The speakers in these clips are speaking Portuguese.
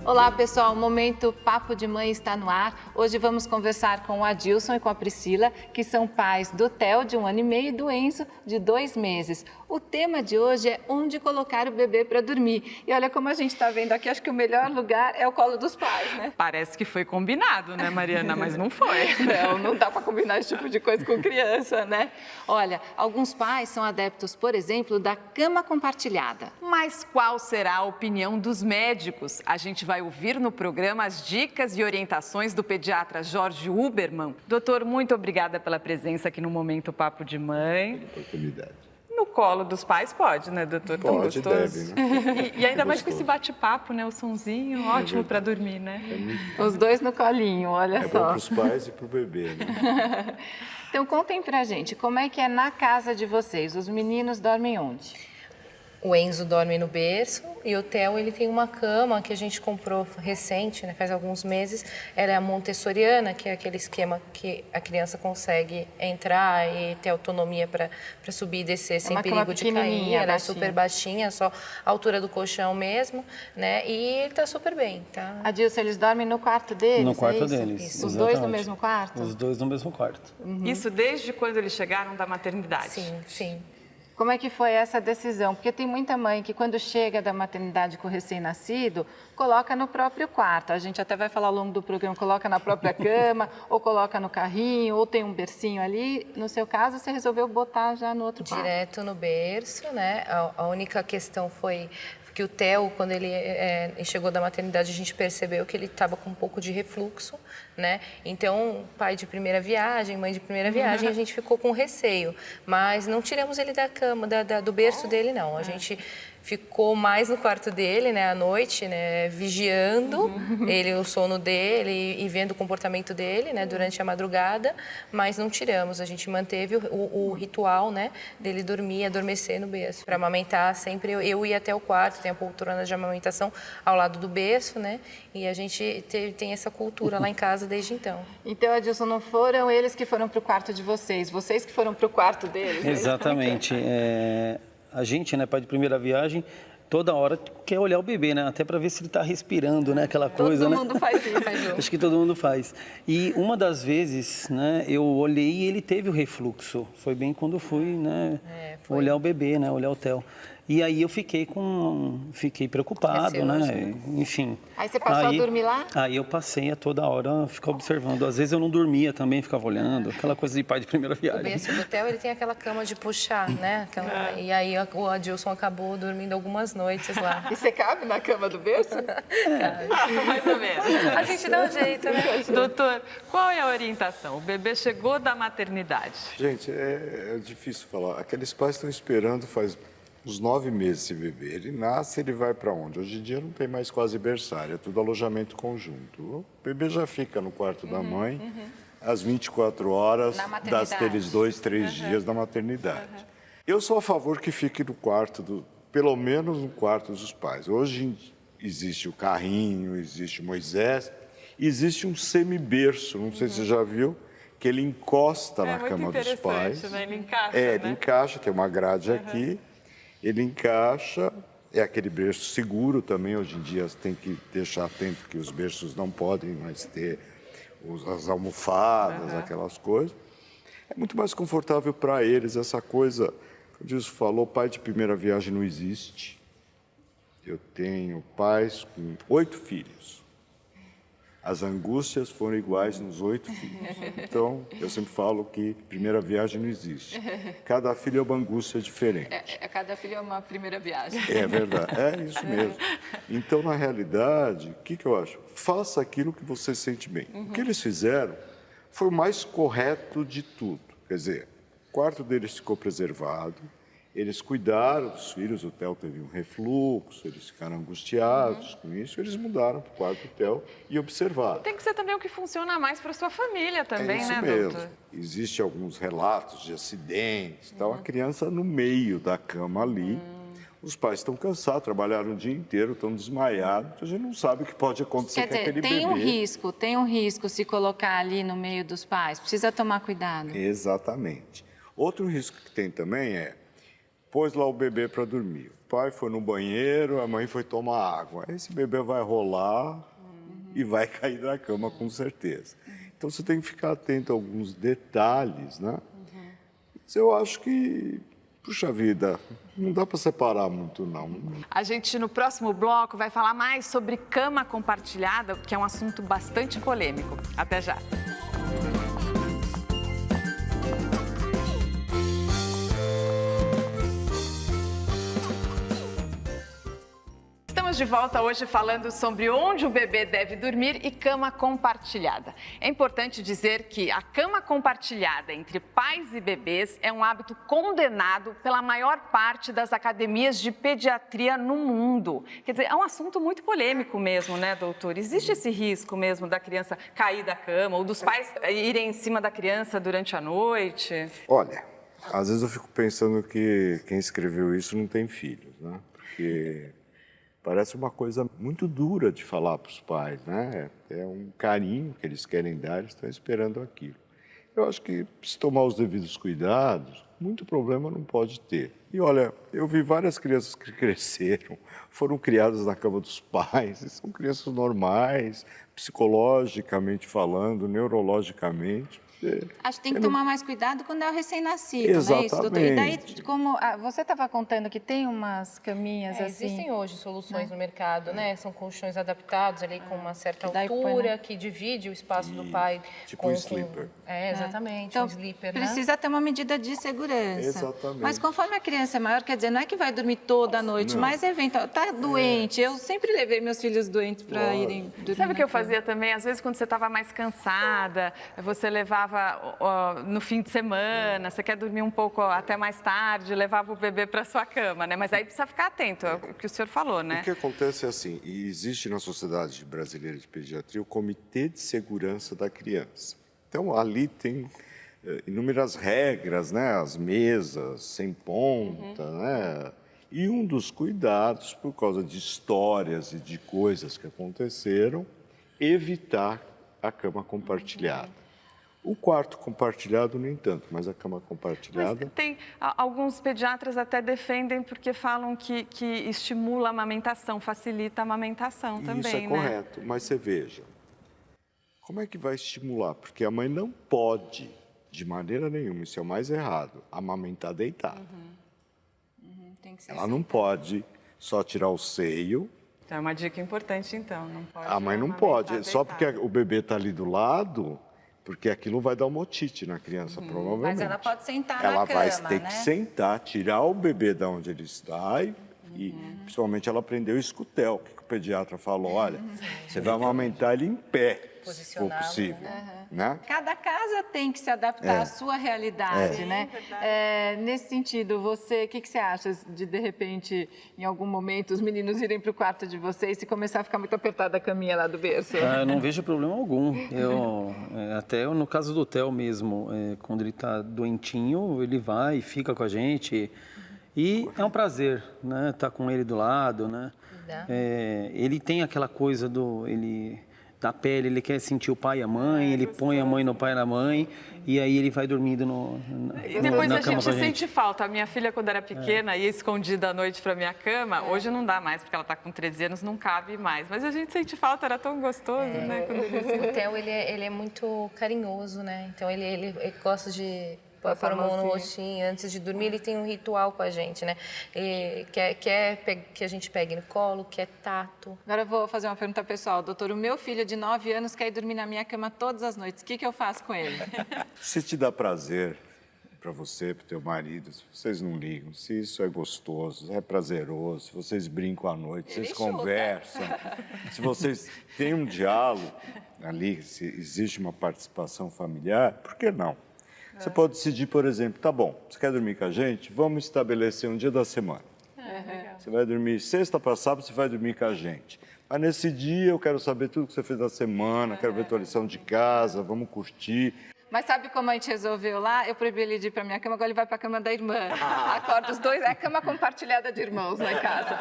Olá pessoal, o Momento Papo de Mãe está no ar. Hoje vamos conversar com o Adilson e com a Priscila, que são pais do Theo, de 1 ano e meio, e do Enzo, de 2 meses. O tema de hoje é onde colocar o bebê para dormir. E olha como a gente está vendo aqui, acho que o melhor lugar é o colo dos pais, né? Parece que foi combinado, né, Mariana? Mas não foi. Não dá para combinar esse tipo de coisa com criança, né? Olha, alguns pais são adeptos, por exemplo, da cama compartilhada. Mas qual será a opinião dos médicos? A gente vai ouvir no programa as dicas e orientações do pediatra Jorge Uberman. Doutor, muito obrigada pela presença aqui no Momento Papo de Mãe. Oportunidade. No colo dos pais pode, né, doutor? Tão Pode, gostoso. deve, né? E ainda mais com gostoso. esse bate-papo, né? O sonzinho, ótimo para dormir, né? Os dois no colinho, olha É bom só. para os pais e para o bebê, né? Então contem pra gente, como é que é na casa de vocês? Os meninos dormem onde? O Enzo dorme no berço e o Theo, ele tem uma cama que a gente comprou recente, né, faz alguns meses. Ela é a montessoriana, que é aquele esquema que a criança consegue entrar e ter autonomia para subir e descer sem uma cama perigo de cair. pequenininha, Ela é baixinha. super baixinha, só a altura do colchão mesmo, né? E ele tá super bem, tá? Adilson, eles dormem no quarto deles? No quarto é isso? deles. Isso. Os dois no exatamente. mesmo quarto? Os dois no mesmo quarto. Isso desde quando eles chegaram da maternidade? Sim, sim. Como é que foi essa decisão? Porque tem muita mãe que quando chega da maternidade com o recém-nascido, coloca no próprio quarto. A gente até vai falar ao longo do programa, coloca na própria cama, ou coloca no carrinho, ou tem um bercinho ali. No seu caso, você resolveu botar já no outro quarto. Direto no berço, né? A única questão foi que o Theo, quando ele chegou da maternidade, a gente percebeu que ele estava com um pouco de refluxo, né? Então, pai de primeira viagem, mãe de primeira viagem, a gente ficou com receio. Mas não tiramos ele da cama, do berço dele, não. A gente ficou mais no quarto dele, né, à noite, né, vigiando ele, o sono dele e vendo o comportamento dele, né, durante a madrugada, mas não tiramos. A gente manteve o ritual, né, dele dormir, adormecer no berço. Para amamentar, sempre eu ia até o quarto, tem a poltrona de amamentação ao lado do berço, né, e a gente tem essa cultura lá em casa desde então. Então, Adilson, não foram eles que foram para o quarto de vocês que foram para o quarto deles? Exatamente. A gente, né, pai de primeira viagem, toda hora quer olhar o bebê, né? Até para ver se ele está respirando, né? Aquela coisa, Todo né? mundo faz isso. Acho que todo mundo faz. E uma das vezes, né, eu olhei e ele teve o refluxo. Foi bem quando eu fui, né, olhar o bebê, né, olhar o Theo. E aí eu fiquei preocupado, Receoso, né? Enfim. Aí você passou a dormir lá? Aí eu passei a toda hora ficar observando. Às vezes eu não dormia também, ficava olhando. Aquela coisa de pai de primeira O viagem. berço do Theo, ele tem aquela cama de puxar, né? E aí o Adilson acabou dormindo algumas noites lá. E você cabe na cama do berço? Mais ou menos. A gente dá um jeito, né? Doutor, qual é a orientação? O bebê chegou da maternidade. Gente, é difícil falar. Aqueles pais estão esperando faz uns 9 meses esse bebê. Ele nasce, ele vai para onde? Hoje em dia não tem mais quase berçário, é tudo alojamento conjunto. O bebê já fica no quarto da mãe às 24 horas Na maternidade. daqueles 2, 3 dias da maternidade. Eu sou a favor que fique no quarto, pelo menos no quarto dos pais. Hoje existe o carrinho, existe o Moisés, existe um semiberço, não sei se você já viu, que ele encosta na cama dos pais. Né? Ele encaixa, Ele encaixa, tem uma grade aqui, ele encaixa, é aquele berço seguro também, hoje em dia tem que deixar atento que os berços não podem mais ter as almofadas, aquelas coisas. É muito mais confortável para eles, essa coisa, como o Dilson falou, pai de primeira viagem não existe. Eu tenho pais com 8 filhos. As angústias foram iguais nos 8 filhos. Então, eu sempre falo que primeira viagem não existe. Cada filho é uma angústia diferente. Cada filho é uma primeira viagem. É verdade, é isso mesmo. Então, na realidade, o que eu acho? Faça aquilo que você sente bem. O que eles fizeram foi o mais correto de tudo. Quer dizer, o quarto deles ficou preservado, eles cuidaram dos filhos, o Theo teve um refluxo, eles ficaram angustiados com isso, eles mudaram para o quarto do Theo e observaram. Tem que ser também o que funciona mais para sua família também, É isso né, mesmo. doutor? Existem alguns relatos de acidentes, tal, a criança no meio da cama ali. Os pais estão cansados, trabalharam o dia inteiro, estão desmaiados, então a gente não sabe o que pode acontecer Quer com dizer, aquele tem bebê. tem um risco se colocar ali no meio dos pais. Precisa tomar cuidado. Exatamente. Outro risco que tem também é, pôs lá o bebê para dormir. pai foi no banheiro, a mãe foi tomar água. Esse bebê vai rolar e vai cair da cama com certeza. Então você tem que ficar atento a alguns detalhes, né? Mas eu acho que, puxa vida, não dá para separar muito, não. A gente, no próximo bloco, vai falar mais sobre cama compartilhada, que é um assunto bastante polêmico. Até já. Estamos de volta hoje falando sobre onde o bebê deve dormir e cama compartilhada. É importante dizer que a cama compartilhada entre pais e bebês é um hábito condenado pela maior parte das academias de pediatria no mundo. Quer dizer, é um assunto muito polêmico mesmo, né, doutor? Existe esse risco mesmo da criança cair da cama ou dos pais irem em cima da criança durante a noite? Olha, às vezes eu fico pensando que quem escreveu isso não tem filhos, né? Porque parece uma coisa muito dura de falar para os pais, né? É um carinho que eles querem dar, eles estão esperando aquilo. Eu acho que, se tomar os devidos cuidados, muito problema não pode ter. E olha, eu vi várias crianças que cresceram, foram criadas na cama dos pais, e são crianças normais, psicologicamente falando, neurologicamente. Acho que tem que tomar mais cuidado quando é o recém-nascido, não é isso, doutor? E daí, como você estava contando que tem umas caminhas assim... Existem hoje soluções no mercado, né? São colchões adaptados ali com uma certa daí altura, que divide o espaço do pai tipo um sleeper. Exatamente, Então, um sleeper, né? precisa ter uma medida de segurança. Exatamente. Mas conforme a criança é maior, quer dizer, não é que vai dormir toda a noite, mas eventual, tá doente. Eu sempre levei meus filhos doentes para irem dormir. Sabe o que eu fazia também? Às vezes, quando você estava mais cansada, você levava no fim de semana, você quer dormir um pouco até mais tarde, levava o bebê para sua cama, né? Mas aí precisa ficar atento, é o que o senhor falou, né? O que acontece é assim, e existe na Sociedade Brasileira de Pediatria o Comitê de Segurança da Criança. Então, ali tem inúmeras regras, né? As mesas sem ponta, né? E um dos cuidados, por causa de histórias e de coisas que aconteceram, evitar a cama compartilhada. O quarto compartilhado, nem tanto, mas a cama compartilhada... Mas tem, alguns pediatras até defendem porque falam que estimula a amamentação, facilita a amamentação também, isso é né? correto, mas você veja, como é que vai estimular? Porque a mãe não pode, de maneira nenhuma, isso é o mais errado, amamentar deitada. Tem que ser Ela não pode só tirar o seio. Então é uma dica importante, então. Não pode A mãe não pode, só porque o bebê está ali do lado... Porque aquilo vai dar uma otite na criança, provavelmente. Mas ela pode sentar ela na cama, vai ter que sentar, tirar o bebê de onde ele está e principalmente ela aprendeu escutel, que o pediatra falou, olha, você vai amamentar ele em pé, se for possível, né? Cada casa tem que se adaptar à sua realidade, né? Nesse sentido, o que você acha de repente, em algum momento, os meninos irem para o quarto de vocês e começar a ficar muito apertada a caminha lá do berço? Eu não vejo problema algum. Até no caso do Theo mesmo, quando ele está doentinho, ele vai e fica com a gente. E é um prazer, né? Estar com ele do lado, né? Ele tem aquela coisa da pele, ele quer sentir o pai e a mãe, ele põe a mãe no pai e na mãe, e aí ele vai dormindo E depois na a cama gente com a gente. sente falta. A minha filha, quando era pequena, ia escondida à noite para minha cama. Hoje não dá mais, porque ela está com 13 anos, não cabe mais. Mas a gente sente falta, era tão gostoso, né? O Theo, ele é muito carinhoso, né? Então, ele gosta de... Pôr a mão no rostinho, antes de dormir, ele tem um ritual com a gente, né? E quer que a gente pegue no colo, quer tato. Agora eu vou fazer uma pergunta pessoal. Doutor, o meu filho de 9 anos quer ir dormir na minha cama todas as noites. O que eu faço com ele? Se te dá prazer para você, para o teu marido, se vocês não ligam, se isso é gostoso, é prazeroso, se vocês brincam à noite, vocês conversam, se vocês têm um diálogo ali, se existe uma participação familiar, por que não? Você pode decidir, por exemplo, tá bom, você quer dormir com a gente? Vamos estabelecer um dia da semana. Você vai dormir sexta para sábado, você vai dormir com a gente. Mas nesse dia eu quero saber tudo que você fez da semana, quero ver tua lição de casa, vamos curtir. Mas sabe como a gente resolveu lá? Eu proibi ele de ir para minha cama, agora ele vai para a cama da irmã. Acorda os dois, é cama compartilhada de irmãos lá em casa.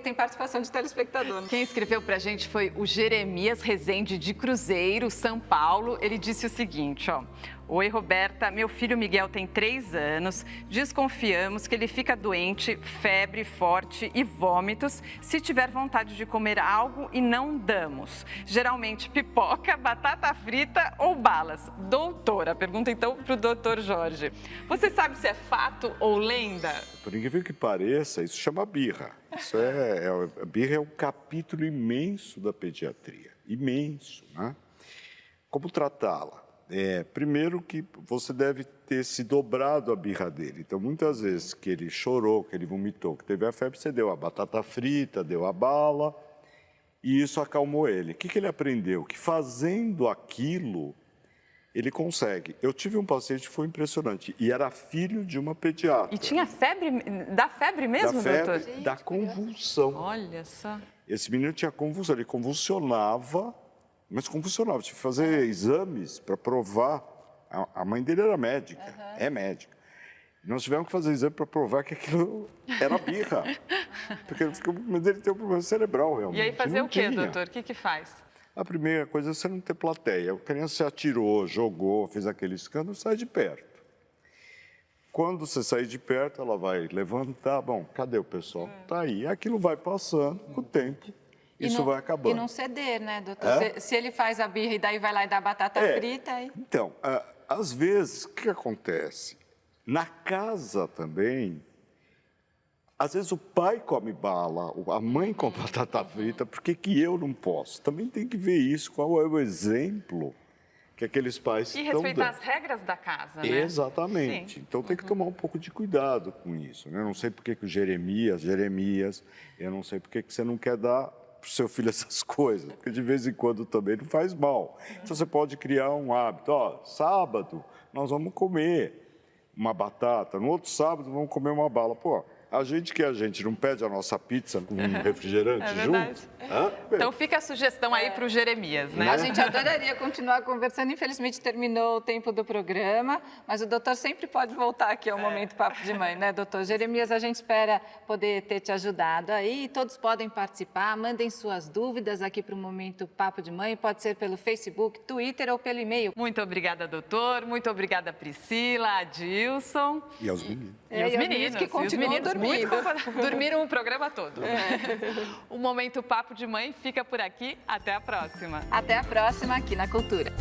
Tem participação de telespectador. Quem escreveu pra gente foi o Jeremias Rezende de Cruzeiro, São Paulo. Ele disse o seguinte, ó: Oi, Roberta. Meu filho Miguel tem 3 anos. Desconfiamos que ele fica doente, febre forte e vômitos se tiver vontade de comer algo e não damos. Geralmente pipoca, batata frita ou balas. Doutora, pergunta então para o doutor Jorge. Você sabe se é fato ou lenda? Por incrível que pareça, isso chama birra. A birra é um capítulo imenso da pediatria. Imenso, né? Como tratá-la? Primeiro que você deve ter se dobrado a birra dele. Então, muitas vezes que ele chorou, que ele vomitou, que teve a febre, você deu a batata frita, deu a bala, e isso acalmou ele. O que ele aprendeu? Que fazendo aquilo, ele consegue. Eu tive um paciente que foi impressionante, e era filho de uma pediatra. E tinha febre? Da febre mesmo, doutor? Da convulsão. Olha só. Esse menino tinha convulsão, ele convulsionava, mas convulsionava. Tive que fazer exames para provar. A mãe dele era médica, é médica. Nós tivemos que fazer exame para provar que aquilo era birra. Porque ele tem um problema cerebral, realmente. E aí fazer não o quê, tinha. doutor? O que faz? A primeira coisa é você não ter plateia. A criança se atirou, jogou, fez aquele escândalo, sai de perto. Quando você sair de perto, ela vai levantar. Bom, cadê o pessoal? Tá aí. Aquilo vai passando com o tempo. Isso vai acabando. E não ceder, né, doutor? Se ele faz a birra e daí vai lá e dá batata frita... Aí... Então, às vezes, o que acontece? Na casa também, às vezes o pai come bala, a mãe come batata frita, por que eu não posso? Também tem que ver isso, qual é o exemplo que aqueles pais estão dando. E respeitar as regras da casa, né? Exatamente. Sim. Então tem que tomar um pouco de cuidado com isso, né? Eu não sei por que o Jeremias, eu não sei por que você não quer dar para o seu filho essas coisas, porque de vez em quando também não faz mal. Então você pode criar um hábito, sábado nós vamos comer uma batata, no outro sábado vamos comer uma bala. Pô, a gente não pede a nossa pizza com um refrigerante junto? Então fica a sugestão aí para o Jeremias, né? A gente adoraria continuar conversando, infelizmente terminou o tempo do programa, mas o doutor sempre pode voltar aqui ao Momento Papo de Mãe, né, doutor? Jeremias, a gente espera poder ter te ajudado aí, todos podem participar, mandem suas dúvidas aqui para o Momento Papo de Mãe, pode ser pelo Facebook, Twitter ou pelo e-mail. Muito obrigada, doutor, muito obrigada, Priscila, Adilson. E aos meninos. E os meninos que continuam dormindo. Dormiram o programa todo. O Momento Papo de Mãe fica por aqui. Até a próxima. Até a próxima aqui na Cultura.